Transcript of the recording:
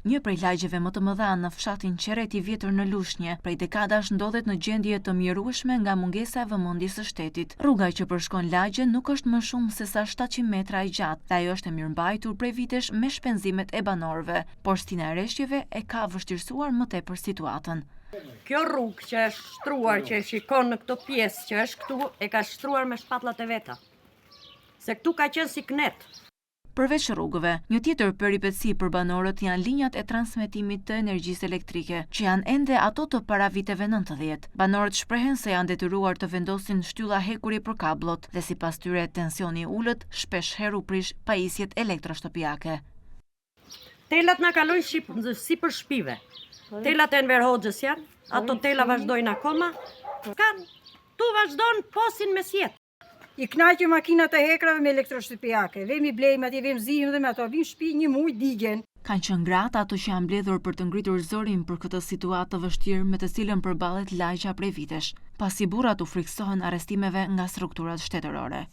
Një prej lagjeve më të mëdha në fshatin Qerret i Vjetër në Lushnjë, prej dekadash ndodhet në gjendje të mjerueshme nga mungesa e vëmendjes së shtetit. Rruga që përshkon lagjen nuk është më shumë se sa 700 metra e gjatë dhe ajo është e mirëmbajtur prej vitesh me shpenzimet e banorëve, por stina e rreshtjeve e ka vështirësuar më tepër situatën. Kjo rrugë që është shtruar, që e shikon në këto pjesë që është këtu, e ka shtruar me shpatullat e veta. Se këtu ka qenë si knet. Përveç rrugëve, një tjetër peripeci për banorët janë linjat e transmetimit të energjisë elektrike, që janë ende ato të para viteve 90. Banorët shprehen se janë detyruar të vendosin shtylla hekuri për kablot dhe sipas tyre tensioni i ulët shpesh herë u prish pajisjet elektroshtëpiake. Telat na kalojnë si për shtëpive. Telat e Enver Hoxhës janë, ato tela vazhdojnë akoma. Tu vazhdon posin me sjet. I knaqë makinat e hekrave me elektroshtëpiake. Vemi blejmë atje, vemi zihim dhe me ato vim shtëpi një muj digjen. Kanë qenë gratë ato që janë mbledhur për të ngritur zërin për këtë situatë të vështirë me të cilën përballet lagja prej vitesh, pasi burrat u friksohen arrestimeve nga strukturat shtetërore.